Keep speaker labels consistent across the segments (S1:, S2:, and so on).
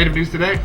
S1: Native News Today.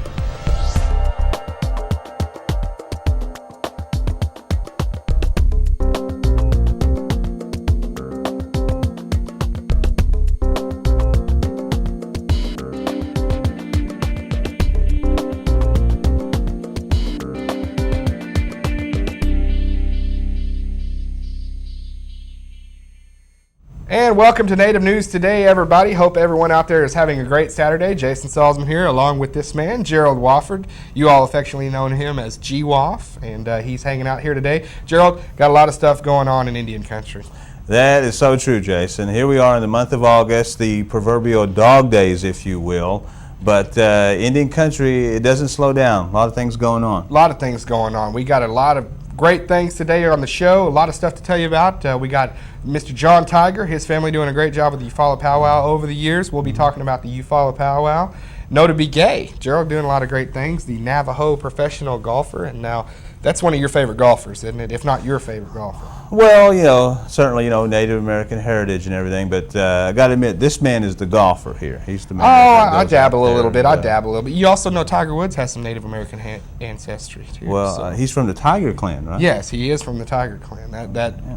S1: And welcome to Native News Today, everybody. Hope everyone out there is having a great Saturday. Jason Salzman here, along with this man, Gerald Wofford. You all affectionately know him as G-Woff, and he's hanging out here today. Gerald, got a lot of stuff going on in Indian country.
S2: That is so true, Jason. Here we are in the month of August, the proverbial dog days, if you will. But Indian country, it doesn't slow down. A lot of things going on.
S1: A lot of things going on. We got a lot of great things today on the show. A lot of stuff to tell you about. We got Mr. John Tiger, his family doing a great job with the Eufaula Powwow over the years. We'll be talking about the Eufaula Powwow. Know to be gay. Gerald doing a lot of great things. The Navajo professional golfer, and now that's one of your favorite golfers, isn't it? If not your favorite golfer.
S2: Well, certainly, Native American heritage and everything, but I got to admit, this man is the golfer here. He's the man.
S1: I dabble a little bit. I dabble a little bit. You also know Tiger Woods has some Native American ancestry, too.
S2: Well, he's from the Tiger clan, right?
S1: Yes, he is from the Tiger clan.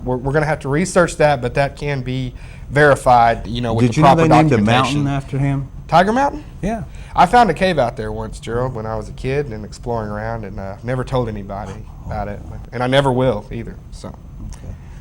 S1: We're going to have to research that, but that can be verified, with the proper documentation.
S2: Did you know they named a mountain after him?
S1: Tiger Mountain?
S2: Yeah.
S1: I found a cave out there once, Gerald, when I was a kid and exploring around, and never told anybody about it, and I never will either.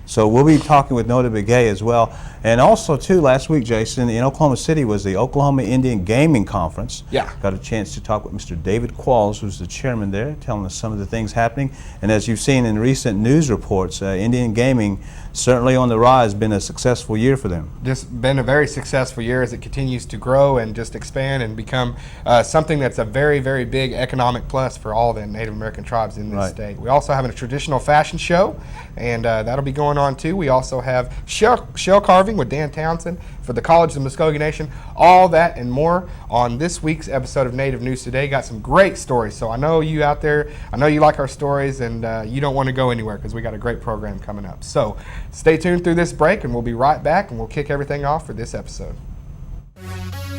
S2: So we'll be talking with Know to be Gay as well. And also, too, last week, Jason, in Oklahoma City was the Oklahoma Indian Gaming Conference.
S1: Yeah.
S2: Got a chance to talk with Mr. David Qualls, who's the chairman there, telling us some of the things happening. And as you've seen in recent news reports, Indian gaming certainly on the rise, been a successful year for them.
S1: Just been a very successful year as it continues to grow and just expand and become something that's a very, very big economic plus for all the Native American tribes in this state. We also have a traditional fashion show, and that'll be going on too. We also have shell carving with Dan Townsend for the College of the Muskogee Nation. All that and more on this week's episode of Native News Today. Got some great stories, so I know you out there, I know you like our stories, and you don't want to go anywhere because we got a great program coming up. So stay tuned through this break, and we'll be right back, and we'll kick everything off for this episode.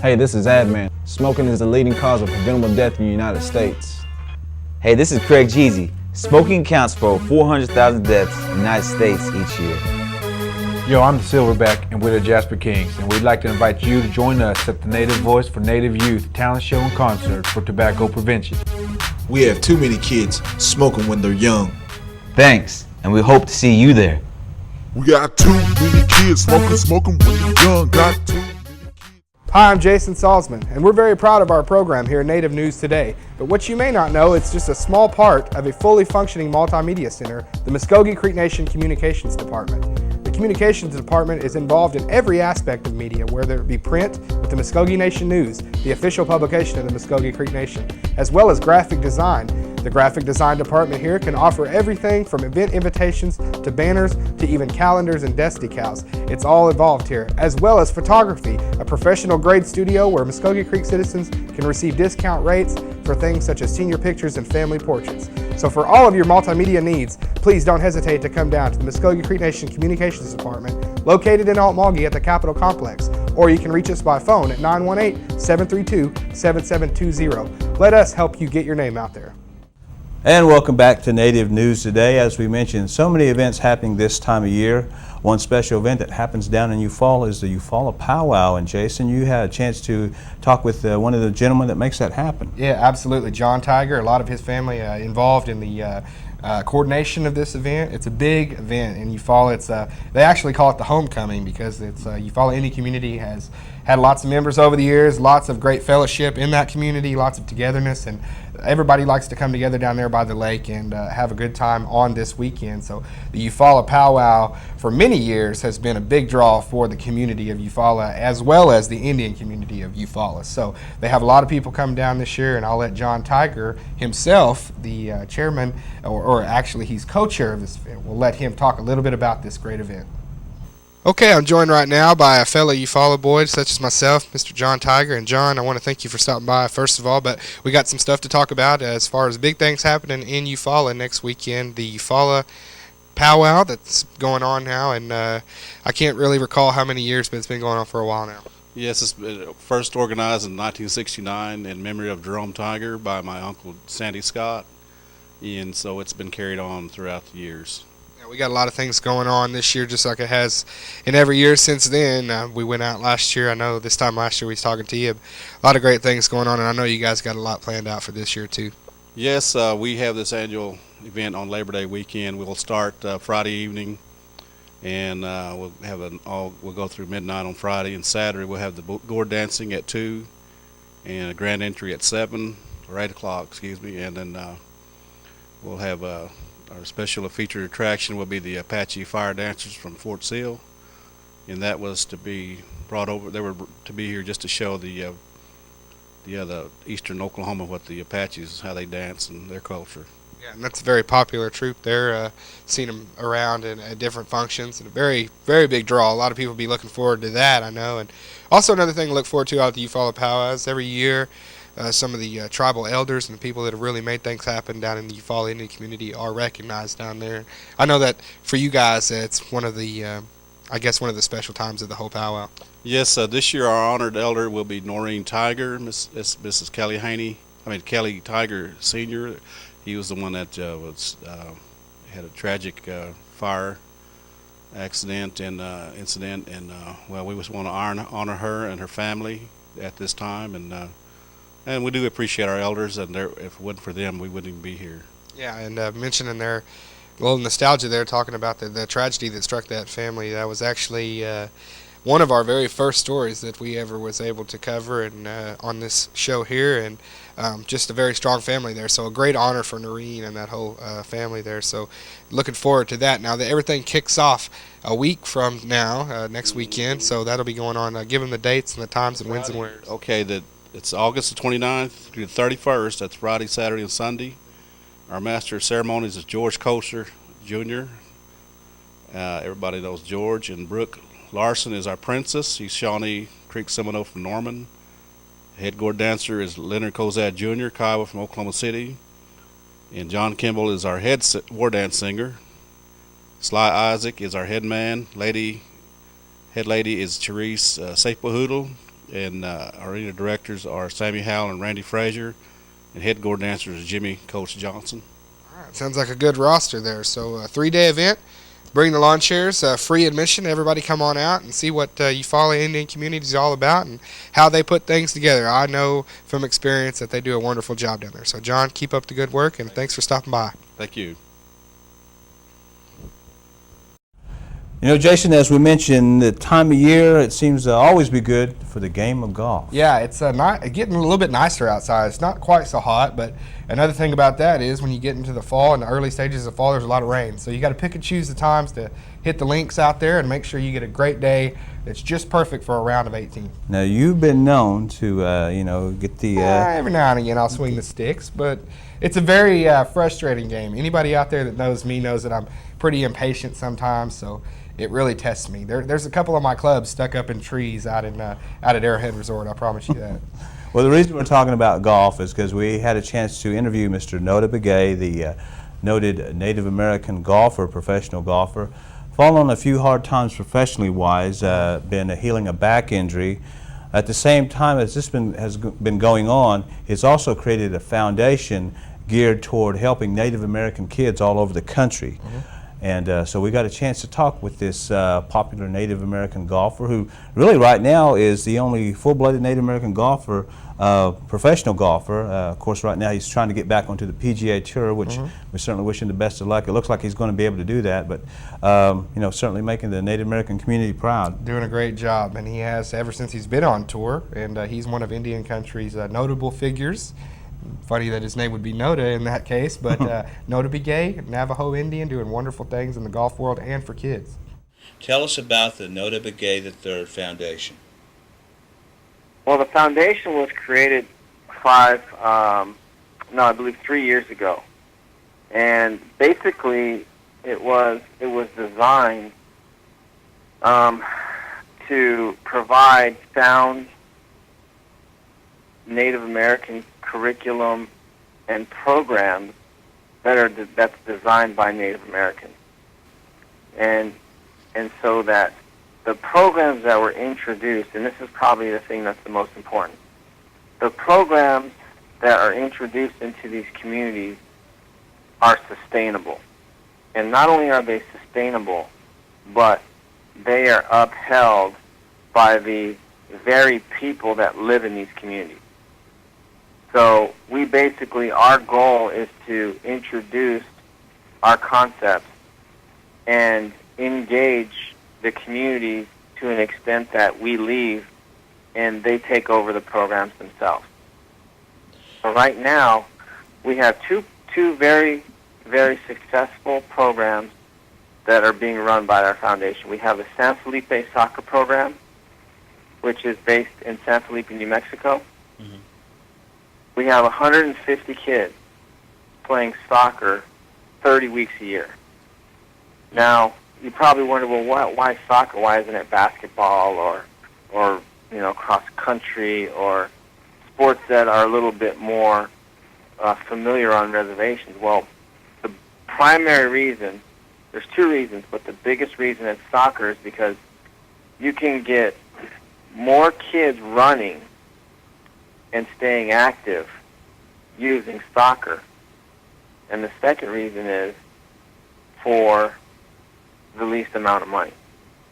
S3: Hey, this is Adman. Smoking is the leading cause of preventable death in the United States.
S4: Hey, this is Craig Jeezy. Smoking accounts for 400,000 deaths in the United States each year.
S5: Yo, I'm the Silverback, and we're the Jasper Kings, and we'd like to invite you to join us at the Native Voice for Native Youth talent show and concert for tobacco prevention.
S6: We have too many kids smoking when they're young.
S4: Thanks, and we hope to see you there.
S6: We got too many kids smoking when they're young. Got too many kids.
S1: Hi, I'm Jason Salzman, and we're very proud of our program here at Native News Today. But what you may not know, it's just a small part of a fully functioning multimedia center, the Muskogee Creek Nation Communications Department. The Communications Department is involved in every aspect of media, whether it be print with the Muskogee Nation News, the official publication of the Muskogee Creek Nation, as well as graphic design. The graphic design department here can offer everything from event invitations to banners to even calendars and desk decals. It's all involved here, as well as photography, a professional grade studio where Muskogee Creek citizens can receive discount rates for things such as senior pictures and family portraits. So for all of your multimedia needs, please don't hesitate to come down to the Muskogee Creek Nation Communications Department, located in Altmauge at the Capitol Complex, or you can reach us by phone at 918-732-7720. Let us help you get your name out there.
S2: And welcome back to Native News Today. As we mentioned, so many events happening this time of year. One special event that happens down in Eufaula is the Eufaula Powwow. And Jason, you had a chance to talk with one of the gentlemen that makes that happen.
S1: Yeah, absolutely. John Tiger, a lot of his family involved in the coordination of this event. It's a big event in Eufaula. It's they actually call it the homecoming because it's Eufaula Indian community has had lots of members over the years, lots of great fellowship in that community, lots of togetherness, and everybody likes to come together down there by the lake and have a good time on this weekend. So the Eufaula Powwow for many years has been a big draw for the community of Eufaula as well as the Indian community of Eufaula. So they have a lot of people come down this year, and I'll let John Tiger himself, the chairman, or actually he's co-chair of this event, we'll let him talk a little bit about this great event. Okay, I'm joined right now by a fellow Eufaula boy such as myself, Mr. John Tiger. And John, I want to thank you for stopping by first of all, but we got some stuff to talk about as far as big things happening in Eufaula next weekend. The Eufaula Powwow that's going on now, and I can't really recall how many years, but it's been going on for a while now.
S7: Yes, it's been first organized in 1969 in memory of Jerome Tiger by my uncle Sandy Scott, and so it's been carried on throughout the years.
S1: Yeah, we got a lot of things going on this year, just like it has in every year since then. We went out last year. I know this time last year we was talking to you. A lot of great things going on, and I know you guys got a lot planned out for this year too.
S7: Yes, we have this annual event on Labor Day weekend. We'll start Friday evening, and we'll go through midnight on Friday, and Saturday we'll have the gourd dancing at 2 and a grand entry at 7 or 8 o'clock, excuse me, and then we'll have our special featured attraction will be the Apache Fire Dancers from Fort Sill, and that was to be brought over. They were to be here just to show the eastern Oklahoma, what the Apaches, how they dance and their culture.
S1: Yeah, and that's a very popular troop there. Seen them around at different functions, and a very, very big draw. A lot of people be looking forward to that, I know. And also another thing to look forward to out at the Eufaula powwows every year. Some of the tribal elders and the people that have really made things happen down in the Eufaula Indian community are recognized down there. I know that for you guys, it's one of the, I guess, one of the special times of the whole powwow.
S7: Yes, this year our honored elder will be Noreen Tiger, Mrs. Kelly Tiger Sr. He was the one that had a tragic fire accident and incident, and well, we just want to honor her and her family at this time, and we do appreciate our elders, and if it wasn't for them, we wouldn't even be here.
S1: Yeah, and mentioning their little nostalgia there, talking about the tragedy that struck that family. That was actually one of our very first stories that we ever was able to cover and on this show here, and just a very strong family there. So a great honor for Noreen and that whole family there. So looking forward to that. Now that everything kicks off a week from now, next weekend, so that'll be going on. Give them the dates and the times and wins and wheres.
S7: Okay, it's August the 29th through the 31st. That's Friday, Saturday, and Sunday. Our master of ceremonies is George Koster Jr. Everybody knows George. And Brooke Larson is our princess. She's Shawnee Creek Seminole from Norman. Head gourd dancer is Leonard Kozad Jr., Kiowa from Oklahoma City. And John Kimball is our head war dance singer. Sly Isaac is our head man. Head lady is Therese Sapehoodle. And our arena directors are Sammy Howell and Randy Frazier. And head gourd dancer is Jimmy Coach Johnson.
S1: All right, sounds like a good roster there. So a 3-day event. Bring the lawn chairs, free admission. Everybody come on out and see what Eufaula Indian community is all about and how they put things together. I know from experience that they do a wonderful job down there. So, John, keep up the good work, and thanks for stopping by.
S7: Thank you.
S2: You know, Jason, as we mentioned, the time of year, it seems to always be good for the game of golf.
S1: Yeah, it's getting a little bit nicer outside. It's not quite so hot, but another thing about that is when you get into the fall and the early stages of fall, there's a lot of rain. So you got to pick and choose the times to hit the links out there and make sure you get a great day that's just perfect for a round of 18.
S2: Now, you've been known to, get the...
S1: Every now and again I'll swing the sticks, but it's a very frustrating game. Anybody out there that knows me knows that I'm pretty impatient sometimes, so it really tests me. There's a couple of my clubs stuck up in trees out at Arrowhead Resort, I promise you that.
S2: Well, the reason we're talking about golf is because we had a chance to interview Mr. Noda Begay, the noted Native American golfer, professional golfer, fallen on a few hard times professionally wise, been healing a back injury. At the same time as this has been going on, it's also created a foundation geared toward helping Native American kids all over the country. Mm-hmm. And so we got a chance to talk with this popular Native American golfer who really right now is the only full-blooded Native American golfer, professional golfer. Of course, right now he's trying to get back onto the PGA Tour, which we certainly wish him the best of luck. It looks like he's going to be able to do that, but certainly making the Native American community proud.
S1: Doing a great job, and he has ever since he's been on tour, and he's one of Indian country's notable figures. Funny that his name would be Noda in that case, but Noda Begay, Navajo Indian, doing wonderful things in the golf world and for kids.
S2: Tell us about the Noda Begay III Foundation.
S8: Well, the foundation was created 3 years ago, and basically it was designed to provide sound Native American curriculum and programs that's designed by Native Americans, and so that the programs that were introduced, and this is probably the thing that's the most important, the programs that are introduced into these communities are sustainable. And not only are they sustainable, but they are upheld by the very people that live in these communities. So we basically, our goal is to introduce our concepts and engage the communities to an extent that we leave and they take over the programs themselves. So right now, we have two very, very successful programs that are being run by our foundation. We have the San Felipe soccer program, which is based in San Felipe, New Mexico. Mm-hmm. We have 150 kids playing soccer 30 weeks a year. Now, you probably wonder, well, why soccer? Why isn't it basketball or cross country or sports that are a little bit more familiar on reservations? Well, the primary reason, there's two reasons, but the biggest reason is soccer is because you can get more kids running and staying active using soccer. And the second reason is for the least amount of money.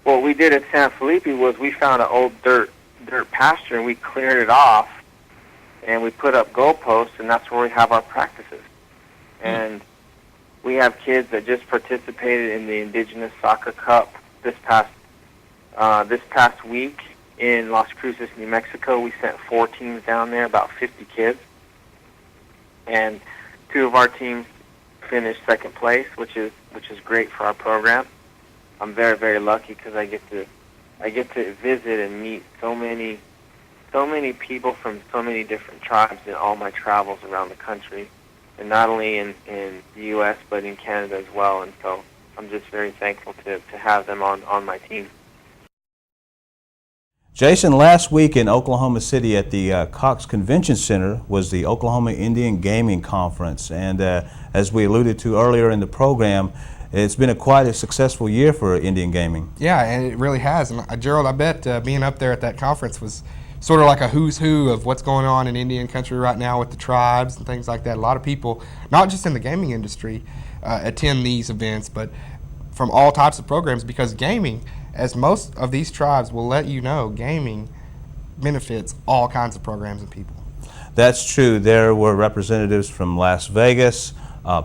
S8: What we did at San Felipe was we found an old dirt pasture and we cleared it off and we put up goalposts, and that's where we have our practices. And we have kids that just participated in the Indigenous Soccer Cup this past week in Las Cruces, New Mexico. We sent 4 teams down there, about 50 kids, and 2 of our teams finished second place, which is great for our program. I'm very, very lucky because I get to visit and meet so many people from so many different tribes in all my travels around the country, and not only in the U.S. but in Canada as well. And so I'm just very thankful to have them on my team.
S2: Jason, last week in Oklahoma City at the Cox Convention Center was the Oklahoma Indian Gaming Conference, and as we alluded to earlier in the program, it's been quite a successful year for Indian gaming.
S1: Yeah, and it really has. And Gerald, I bet being up there at that conference was sort of like a who's who of what's going on in Indian country right now with the tribes and things like that. A lot of people, not just in the gaming industry, attend these events, but from all types of programs, because gaming, as most of these tribes will let you know, gaming benefits all kinds of programs and people.
S2: That's true. There were representatives from Las Vegas,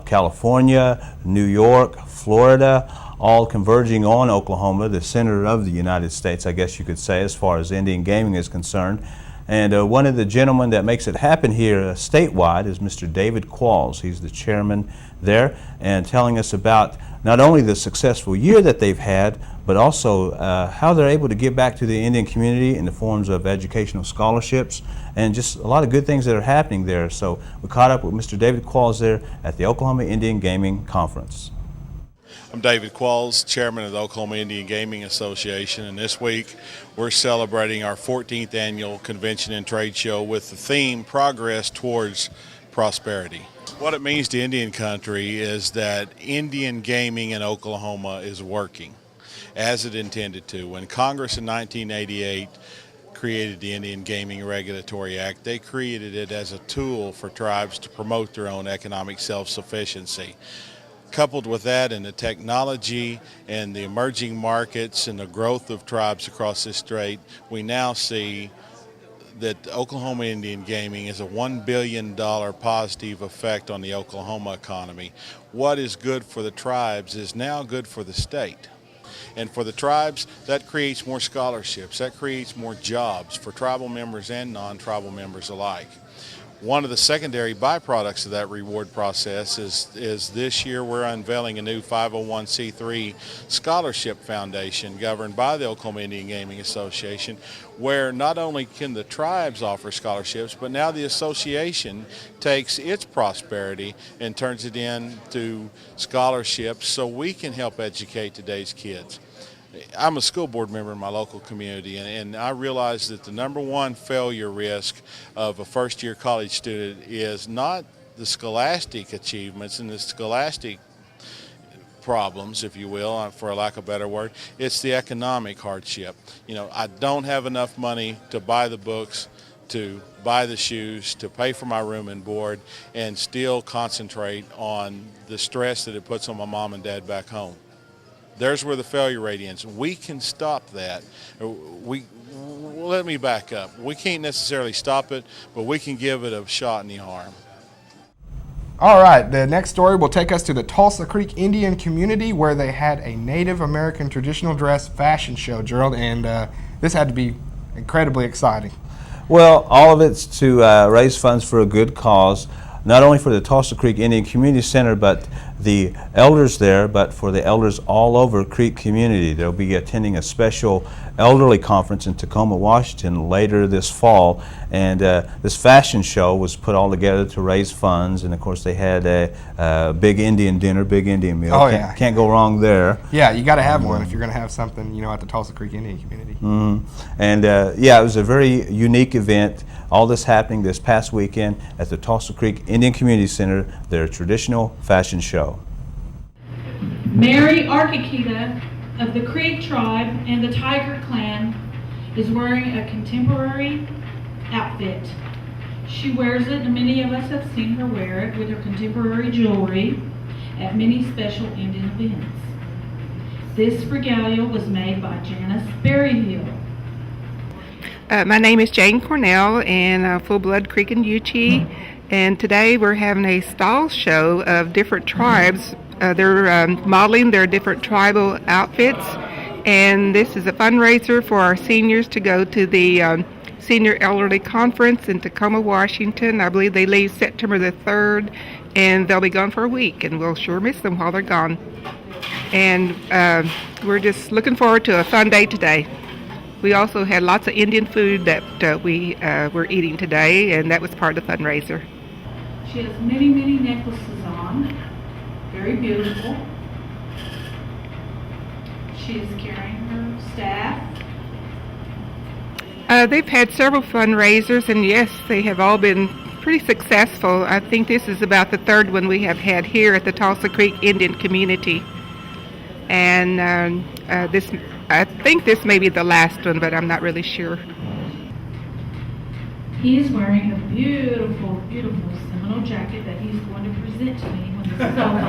S2: California, New York, Florida, all converging on Oklahoma, the center of the United States, I guess you could say, as far as Indian gaming is concerned. And one of the gentlemen that makes it happen here statewide is Mr. David Qualls. He's the chairman there, and telling us about not only the successful year that they've had, but also how they're able to give back to the Indian community in the forms of educational scholarships and just a lot of good things that are happening there. So we caught up with Mr. David Qualls there at the Oklahoma Indian Gaming Conference.
S9: I'm David Qualls, chairman of the Oklahoma Indian Gaming Association, and this week we're celebrating our 14th annual convention and trade show with the theme Progress Towards Prosperity. What it means to Indian country is that Indian gaming in Oklahoma is working as it intended to. When Congress in 1988 created the Indian Gaming Regulatory Act, they created it as a tool for tribes to promote their own economic self-sufficiency. Coupled with that and the technology and the emerging markets and the growth of tribes across this state, we now see that Oklahoma Indian gaming is a $1 billion positive effect on the Oklahoma economy. What is good for the tribes is now good for the state. And for the tribes, that creates more scholarships, that creates more jobs for tribal members and non-tribal members alike. One of the secondary byproducts of that reward process is this year we're unveiling a new 501c3 scholarship foundation governed by the Oklahoma Indian Gaming Association, where not only can the tribes offer scholarships, but now the association takes its prosperity and turns it into scholarships so we can help educate today's kids. I'm a school board member in my local community, and I realize that the #1 failure risk of a first-year college student is not the scholastic achievements and the scholastic problems, if you will, for a lack of a better word. It's the economic hardship. You know, I don't have enough money to buy the books, to buy the shoes, to pay for my room and board, and still concentrate on the stress that it puts on my mom and dad back home. There's where the failure rate ends. We can stop that. Let me back up. We can't necessarily stop it, but we can give it a shot in the arm.
S1: All right, the next story will take us to the Tulsa Creek Indian community where they had a Native American traditional dress fashion show, Gerald, and this had to be incredibly exciting.
S2: Well, all of it's to raise funds for a good cause, not only for the Tulsa Creek Indian Community Center, but the elders there, but for the elders all over Creek community. They'll be attending a special elderly conference in Tacoma, Washington later this fall, and this fashion show was put all together to raise funds, and of course they had a big Indian dinner, big Indian meal.
S1: Oh, yeah.
S2: Can't go wrong there.
S1: Yeah, you got to have one if you're going to have something, at the Tulsa Creek Indian community.
S2: And yeah, it was a very unique event. All this happening this past weekend at the Tulsa Creek Indian Community Center, their traditional fashion show.
S10: Mary Arkakita of the Creek tribe and the Tiger clan is wearing a contemporary outfit. She wears it, and many of us have seen her wear it with her contemporary jewelry at many special Indian events. This regalia was made by Janice Berryhill.
S11: My name is Jane Cornell, and full-blood Creek and Yuchi, and today we're having a style show of different tribes. They're modeling their different tribal outfits, and this is a fundraiser for our seniors to go to the Senior Elderly Conference in Tacoma, Washington. I believe they leave September the 3rd, and they'll be gone for a week, and we'll sure miss them while they're gone. And we're just looking forward to a fun day today. We also had lots of Indian food that we were eating today, and that was part of the fundraiser.
S10: She has many, many necklaces on. Very beautiful. She is carrying her staff.
S11: They've had several fundraisers, and yes, they have all been pretty successful. I think this is about the third one we have had here at the Tulsa Creek Indian community. And I think this may be the last one, but I'm not really sure.
S10: He is wearing a beautiful, beautiful Seminole jacket that he's going to present to me when this is over.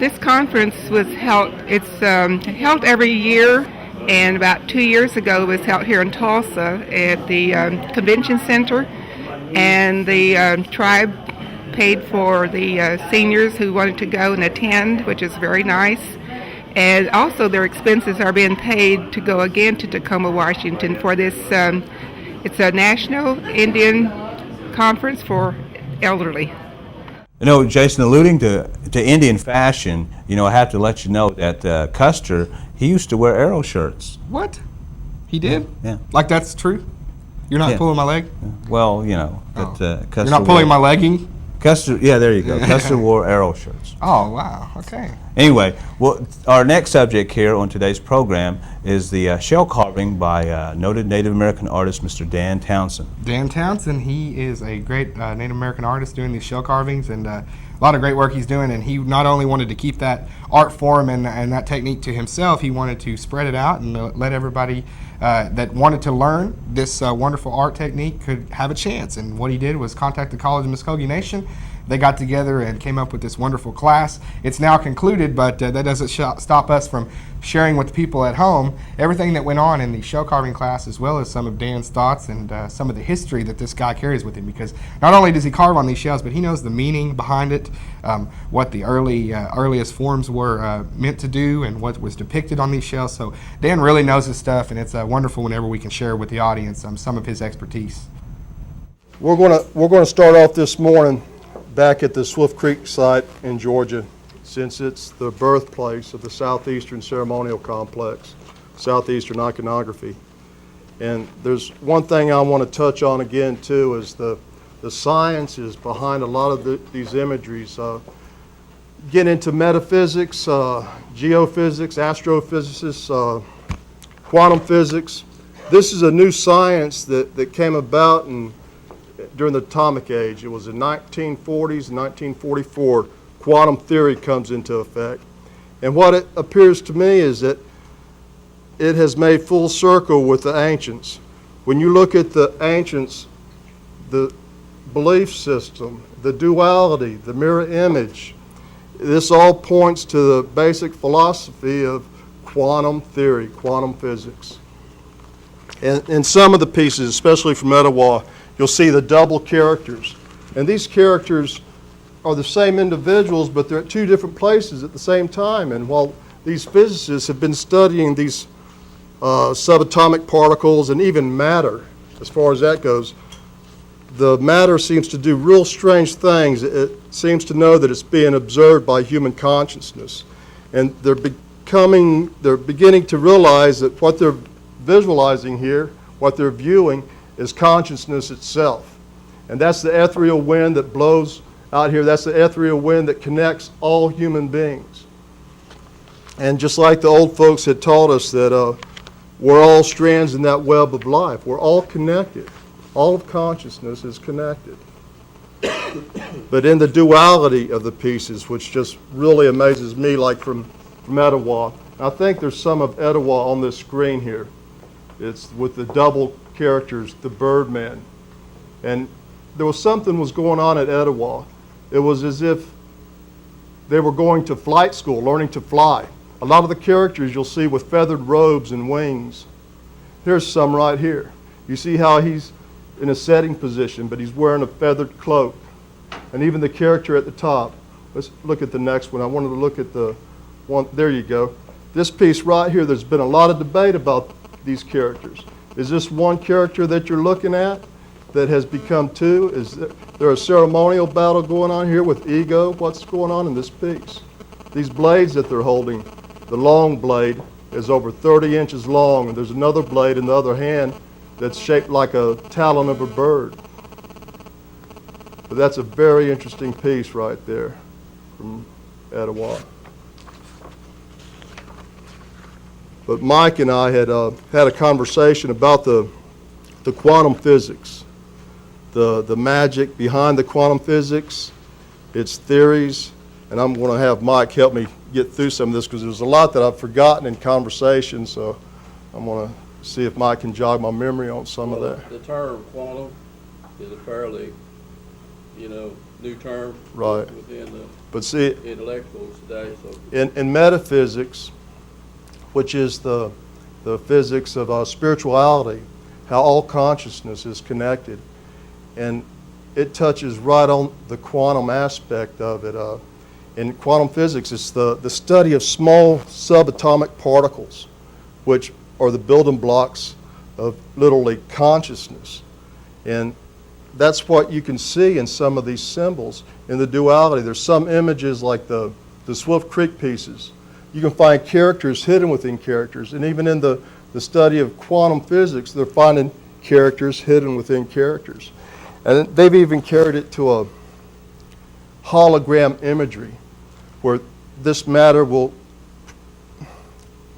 S11: This conference was held, it's held every year, and about 2 years ago it was held here in Tulsa at the Convention Center, and the tribe paid for the seniors who wanted to go and attend, which is very nice. And also their expenses are being paid to go again to Tacoma, Washington for this, it's a National Indian Conference for Elderly.
S2: You know, Jason, alluding to Indian fashion, I have to let you know that Custer, he used to wear arrow shirts.
S1: What? He did?
S2: Yeah.
S1: Like that's true? You're not pulling my leg?
S2: Well, that Custer.
S1: You're not pulling my legging?
S2: Custer, yeah, there you go. Custer wore arrow shirts.
S1: Oh, wow. Okay.
S2: Anyway, well, our next subject here on today's program is the shell carving by noted Native American artist Mr. Dan Townsend.
S1: Dan Townsend, he is a great Native American artist doing these shell carvings, and a lot of great work he's doing. And he not only wanted to keep that art form and that technique to himself, he wanted to spread it out and let everybody that wanted to learn this wonderful art technique could have a chance. And what he did was contact the College of Muskogee Nation. They got together and came up with this wonderful class. It's now concluded, but that doesn't stop us from sharing with the people at home everything that went on in the shell carving class, as well as some of Dan's thoughts and some of the history that this guy carries with him, because not only does he carve on these shells, but he knows the meaning behind it, what the earliest forms were meant to do and what was depicted on these shells. So Dan really knows his stuff, and it's wonderful whenever we can share with the audience some of his expertise.
S12: We're going to start off this morning back at the Swift Creek site in Georgia, since it's the birthplace of the Southeastern Ceremonial Complex, Southeastern Iconography. And there's one thing I want to touch on again too, is the sciences behind a lot of these imageries. Get into metaphysics, geophysics, astrophysicists, quantum physics. This is a new science that came about during the atomic age. It was in 1940s and 1944. quantum theory comes into effect. And what it appears to me is that it has made full circle with the ancients. When you look at the ancients, the belief system, the duality, the mirror image, this all points to the basic philosophy of quantum theory, quantum physics. And in some of the pieces, especially from Etowah, you'll see the double characters. And these characters are the same individuals, but they're at two different places at the same time. And while these physicists have been studying these subatomic particles and even matter, as far as that goes, the matter seems to do real strange things. It seems to know that it's being observed by human consciousness. And they're beginning to realize that what they're visualizing here, what they're viewing, is consciousness itself. And that's the ethereal wind that blows out here. That's the ethereal wind that connects all human beings. And just like the old folks had taught us that we're all strands in that web of life. We're all connected. All of consciousness is connected. But in the duality of the pieces, which just really amazes me, like from Etowah, I think there's some of Etowah on this screen here. It's with the double characters, the Birdman. And there was something was going on at Etowah. It was as if they were going to flight school, learning to fly. A lot of the characters you'll see with feathered robes and wings. Here's some right here. You see how he's in a setting position, but he's wearing a feathered cloak. And even the character at the top. Let's look at the next one. I wanted to look at the one. There you go. This piece right here, there's been a lot of debate about these characters. Is this one character that you're looking at that has become two? Is there a ceremonial battle going on here with ego? What's going on in this piece? These blades that they're holding, the long blade is over 30 inches long, and there's another blade in the other hand that's shaped like a talon of a bird. But that's a very interesting piece right there from Etowah. But Mike and I had had a conversation about the quantum physics, the magic behind the quantum physics, its theories, and I'm going to have Mike help me get through some of this because there's a lot that I've forgotten in conversation, so I'm going to see if Mike can jog my memory on some of that.
S13: The term quantum is a fairly, new term
S12: Right.
S13: within the
S12: But see,
S13: intellectuals today. So
S12: in metaphysics, which is the physics of spirituality, how all consciousness is connected, and it touches right on the quantum aspect of it. In quantum physics, it's the study of small subatomic particles, which are the building blocks of literally consciousness. And that's what you can see in some of these symbols in the duality. There's some images like the Swift Creek pieces. You can find characters hidden within characters. And even in the study of quantum physics, they're finding characters hidden within characters. And they've even carried it to a hologram imagery, where this matter will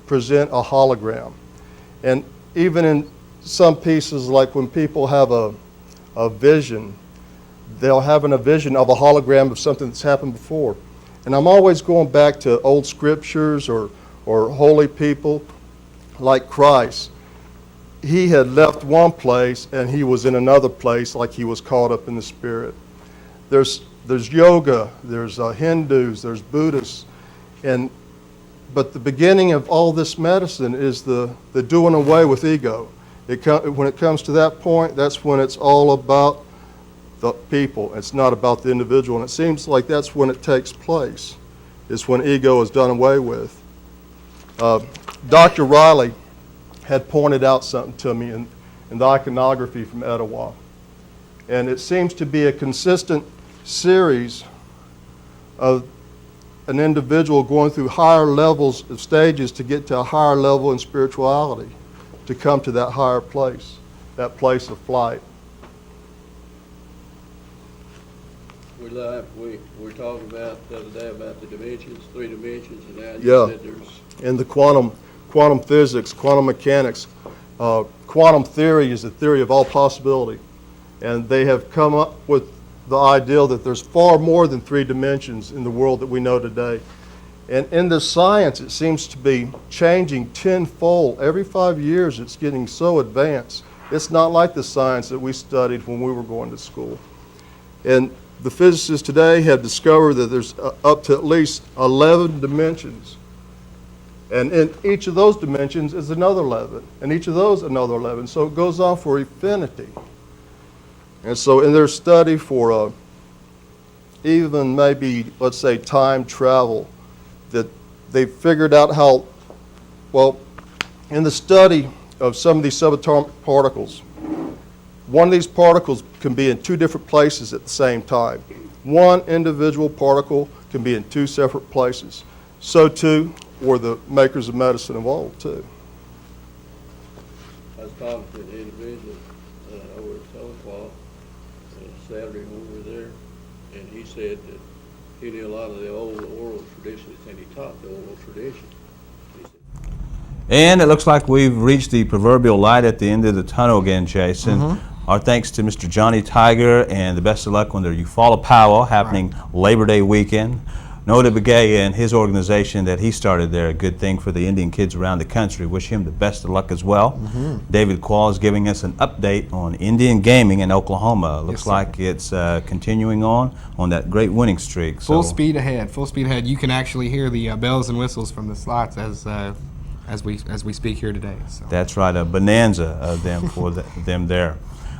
S12: present a hologram. And even in some pieces, like when people have a vision, they'll have a vision of a hologram of something that's happened before. And I'm always going back to old scriptures or holy people like Christ. He had left one place and he was in another place, like he was caught up in the spirit. There's yoga, there's Hindus, there's Buddhists, but the beginning of all this medicine is the doing away with ego. When it comes to that point, that's when it's all about the people. It's not about the individual, and it seems like that's when it takes place, is when ego is done away with. Dr. Riley had pointed out something to me in the iconography from Etowah, and it seems to be a consistent series of an individual going through higher levels of stages to get to a higher level in spirituality, to come to that higher place, that place of flight.
S13: we were talking about the other day about the dimensions, 3 dimensions, and now you said there's...
S12: In the quantum physics, quantum mechanics, quantum theory is the theory of all possibility. And they have come up with the ideal that there's far more than 3 dimensions in the world that we know today. And in the science, it seems to be changing tenfold. Every 5 years, it's getting so advanced. It's not like the science that we studied when we were going to school. And the physicists today have discovered that there's up to at least 11 dimensions. And in each of those dimensions is another 11, and each of those another 11. So it goes on for infinity. And so in their study for even maybe, let's say, time travel, that they figured out how, well, in the study of some of these subatomic particles, one of these particles can be in 2 different places at the same time. One individual particle can be in 2 separate places. So too were the makers of medicine of old too.
S13: I was talking to an individual over at Tulsa Saturday when we were there, and he said that he knew a lot of the old oral traditions, and he taught the oral tradition.
S2: And it looks like we've reached the proverbial light at the end of the tunnel again, Jason. Our thanks to Mr. Johnny Tiger, and the best of luck on the Eufaula Powwow happening Labor Day weekend. Noda Begay and his organization that he started there, a good thing for the Indian kids around the country. Wish him the best of luck as well. David Qualls giving us an update on Indian gaming in Oklahoma. Looks like it's continuing on that great winning streak.
S1: Full speed ahead, full speed ahead. You can actually hear the bells and whistles from the slots as we speak here today. So.
S2: That's right, a bonanza of them for them there.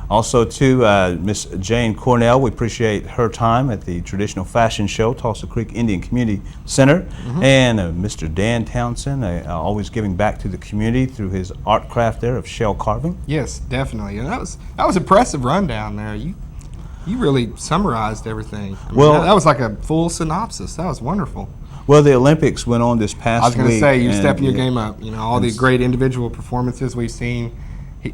S2: Also, too, Miss Jane Cornell, we appreciate her time at the traditional fashion show, Tulsa Creek Indian Community Center, and Mr. Dan Townsend, always giving back to the community through his art craft there of shell carving.
S1: Yes, definitely, and that was impressive rundown there. You really summarized everything. I mean, that was like a full synopsis. That was wonderful.
S2: Well, the Olympics went on this past week.
S1: I was going to say, you're stepping your game up. You know, all the great individual performances we've seen.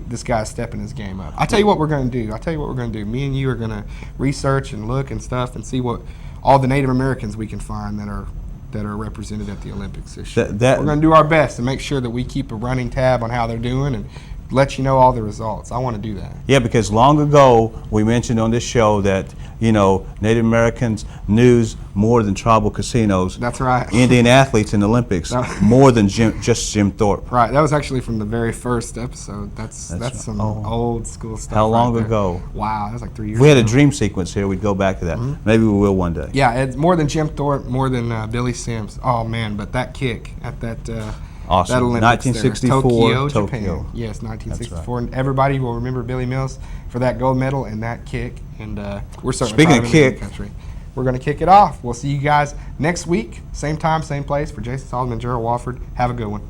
S1: This guy's stepping his game up. I tell you what we're going to do. Me and you are going to research and look and stuff and see what all the Native Americans we can find that are represented at the Olympics this year. We're going to do our best to make sure that we keep a running tab on how they're doing and let you know all the results. I want to do that.
S2: Yeah, because long ago we mentioned on this show that, you know, Native Americans news more than tribal casinos.
S1: That's right.
S2: Indian athletes in the Olympics more than just Jim Thorpe.
S1: Right. That was actually from the very first episode. That's some old school stuff.
S2: How long ago?
S1: Wow, that was like 3 years.
S2: We had a dream sequence here. We'd go back to that. Maybe we will one day.
S1: Yeah, it's more than Jim Thorpe, more than Billy Sims. Oh man, but that kick at that.
S2: Awesome.
S1: That Olympics
S2: 1964,
S1: Tokyo, Japan. Yes, 1964. And everybody will remember Billy Mills for that gold medal and that kick. And we're certainly
S2: Speaking of kick,
S1: country. We're going to kick it off. We'll see you guys next week, same time, same place. For Jason Solomon, Gerald Wofford. Have a good one.